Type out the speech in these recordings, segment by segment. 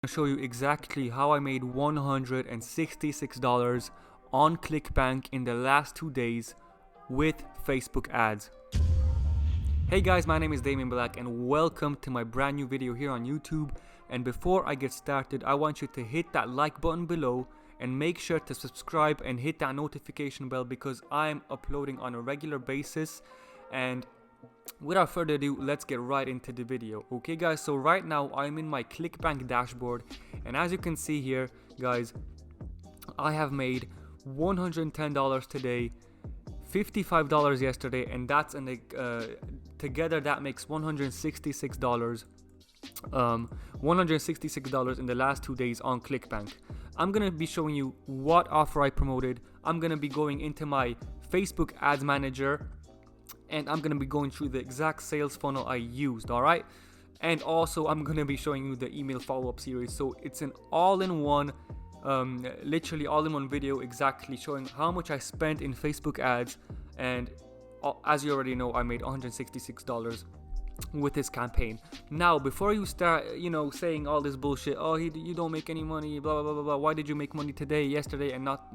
Show you exactly how I made $166 on Clickbank in the last 2 days with Facebook ads. Hey guys, my name is Damien Black and welcome to my brand new video here on YouTube. And before I get started, I want you to hit that like button below and make sure to subscribe and hit that notification bell because I'm uploading on a regular basis. And without further ado, let's get right into the video. Okay guys, so right now I'm in my Clickbank dashboard, and as you can see here guys, I have made $110 today, $55 yesterday, and that's together that makes $166. $166 in the last 2 days on Clickbank. I'm gonna be showing you what offer I promoted. I'm gonna be going into my Facebook ads manager, and I'm gonna be going through the exact sales funnel I used, all right? And also I'm gonna be showing you the email follow-up series. So it's an all-in-one, literally all-in-one video exactly showing how much I spent in Facebook ads. And as you already know, I made $166 with this campaign. Now, before you start, saying all this bullshit, oh, you don't make any money, blah blah blah blah. Why did you make money today, yesterday, and not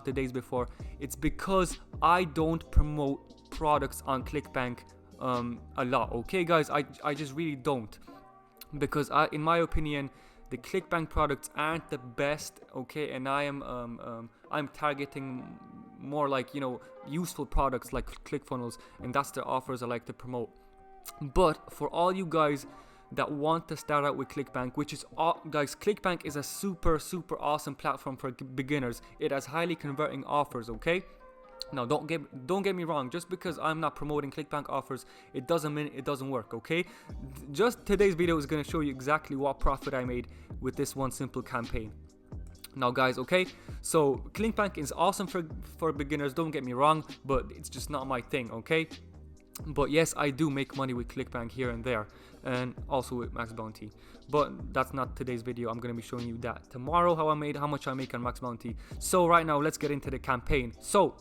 the days before? It's because I don't promote products on Clickbank a lot. Okay, guys, I just really don't, because in my opinion, the Clickbank products aren't the best. Okay, and I'm targeting more like useful products like ClickFunnels, and that's the offers I like to promote. But for all you guys that want to start out with Clickbank, which is guys, Clickbank is a super awesome platform for beginners. It has highly converting offers. Okay, now don't get me wrong, just because I'm not promoting Clickbank offers, it doesn't mean it doesn't work. Okay, just today's video is going to show you exactly what profit I made with this one simple campaign. Now guys, okay, so Clickbank is awesome for beginners, don't get me wrong, but it's just not my thing. Okay, but yes, I do make money with Clickbank here and there, and also with Max Bounty, but that's not today's video. I'm going to be showing you that tomorrow, how much I make on Max Bounty. So right now, let's get into the campaign. So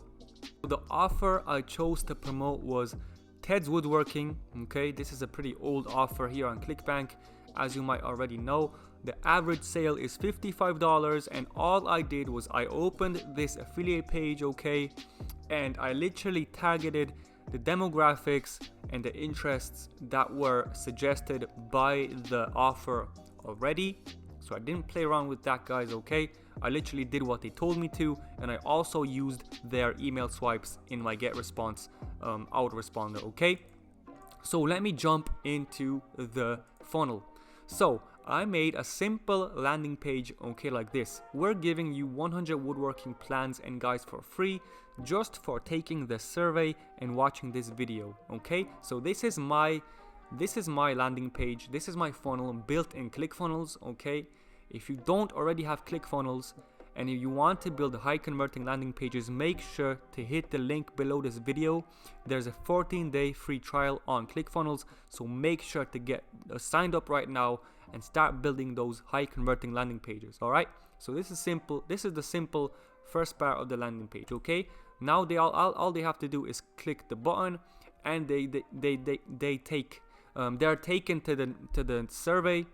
the offer I chose to promote was Ted's Woodworking. Okay, this is a pretty old offer here on Clickbank, as you might already know. The average sale is $55, and all I did was I opened this affiliate page, okay, and I literally targeted the demographics and the interests that were suggested by the offer already. So I didn't play around with that, guys. Okay, I literally did what they told me to, and I also used their email swipes in my get response autoresponder. Okay, so let me jump into the funnel. So I made a simple landing page, okay, like this. We're giving you 100 woodworking plans and guides for free, just for taking the survey and watching this video. Okay, so this is my landing page. This is my funnel built in ClickFunnels. Okay, if you don't already have ClickFunnels and you want to build high converting landing pages, make sure to hit the link below this video. There's a 14-day free trial on ClickFunnels, so make sure to get signed up right now and start building those high converting landing pages. All right, so this is simple. This is the simple first part of the landing page. Okay, now all they have to do is click the button, and they're taken to the survey.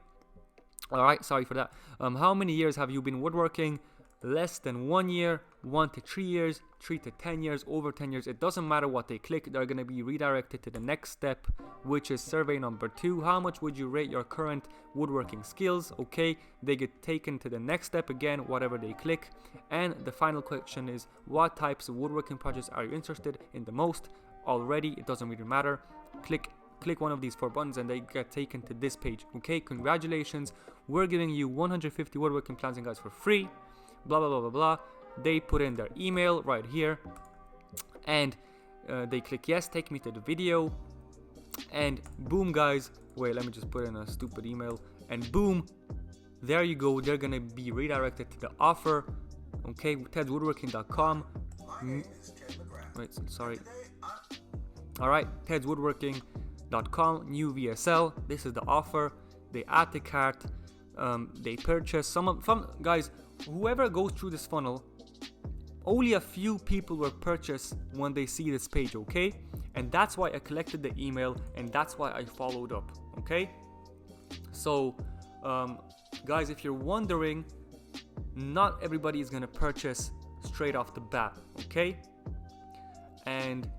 All right, sorry for that. How many years have you been woodworking? Less than 1 year, 1 to 3 years, 3 to 10 years, over 10 years. It doesn't matter what they click, they're going to be redirected to the next step, which is survey number 2. How much would you rate your current woodworking skills? Okay, they get taken to the next step again, whatever they click. And the final question is, what types of woodworking projects are you interested in the most? Already, it doesn't really matter. Click one of these 4 buttons and they get taken to this page. Okay, congratulations, we're giving you 150 woodworking plans and guides for free. Blah blah blah blah blah. They put in their email right here, and they click yes, take me to the video, and boom, guys. Wait, let me just put in a stupid email, and boom, there you go. They're gonna be redirected to the offer. Okay, tedswoodworking.com. Wait, sorry. All right, tedswoodworking.com, new VSL. This is the offer. They add the cart. They purchase some guys. Whoever goes through this funnel, only a few people will purchase when they see this page. Okay, and that's why I collected the email, and that's why I followed up. Okay, so Guys, if you're wondering, not everybody is gonna purchase straight off the bat, okay? And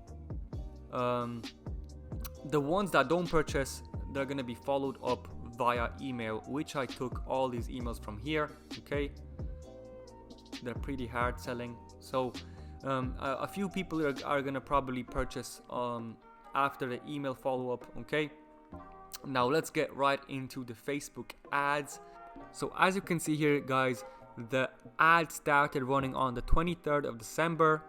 the ones that don't purchase, they're gonna be followed up via email, which I took all these emails from here, okay? They're pretty hard selling, so a few people are gonna probably purchase after the email follow-up, okay? Now let's get right into the Facebook ads. So as you can see here, guys, the ad started running on the 23rd of December,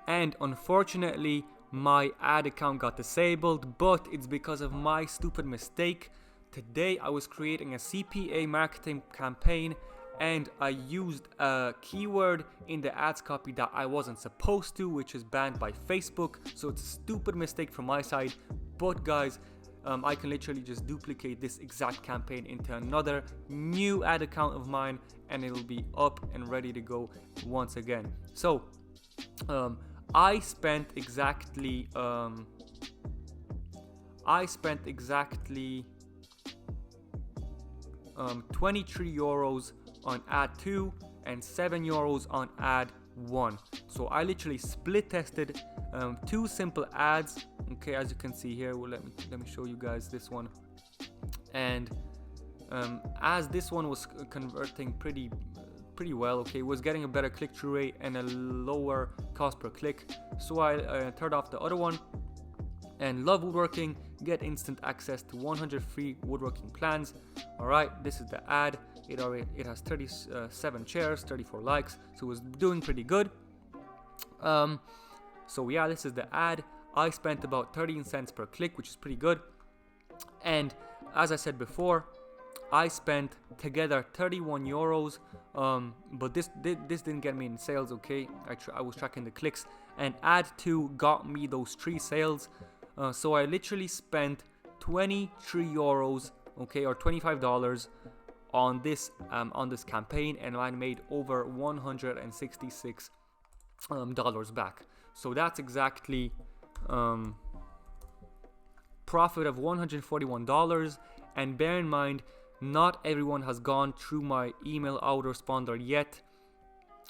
and unfortunately my ad account got disabled, but it's because of my stupid mistake. Today I was creating a CPA marketing campaign and I used a keyword in the ads copy that I wasn't supposed to, which is banned by Facebook. So it's a stupid mistake from my side, but guys, I can literally just duplicate this exact campaign into another new ad account of mine, and it'll be up and ready to go once again. So I spent exactly 23 euros on ad 2 and 7 euros on ad 1. So I literally split tested two simple ads, okay, as you can see here. Well, let me show you guys this one. And as this one was converting pretty well, okay, was getting a better click-through rate and a lower cost per click, so I turned off the other one. And love woodworking, get instant access to 100 free woodworking plans. All right, this is the ad. It has 37 shares, 34 likes, so it was doing pretty good. So yeah, this is the ad. I spent about 13 cents per click, which is pretty good. And as I said before, I spent together 31 euros, but this didn't get me in sales, okay? I was tracking the clicks, and ad 2 got me those 3 sales. So I literally spent 23 euros, okay, or $25 on this campaign, and I made over $166 dollars back. So that's exactly profit of $141. And bear in mind, not everyone has gone through my email autoresponder yet,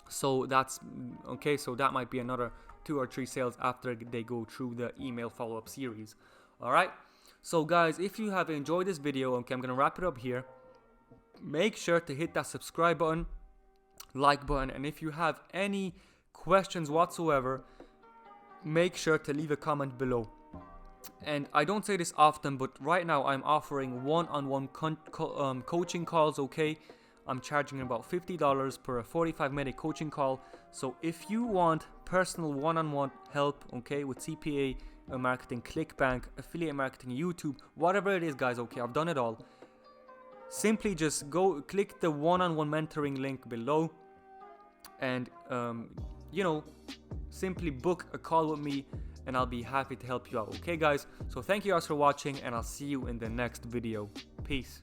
so that's okay. So that might be another 2 or 3 sales after they go through the email follow-up series. All right, so guys, if you have enjoyed this video, okay, I'm gonna wrap it up here. Make sure to hit that subscribe button, like button, and if you have any questions whatsoever, make sure to leave a comment below. And I don't say this often, but right now I'm offering one-on-one coaching calls, okay? I'm charging about $50 per a 45-minute coaching call. So if you want personal one-on-one help, okay, with CPA marketing, Clickbank, affiliate marketing, YouTube, whatever it is, guys, okay, I've done it all. Simply just go click the one-on-one mentoring link below, and simply book a call with me, and I'll be happy to help you out. Okay, guys, so thank you guys for watching, and I'll see you in the next video. Peace.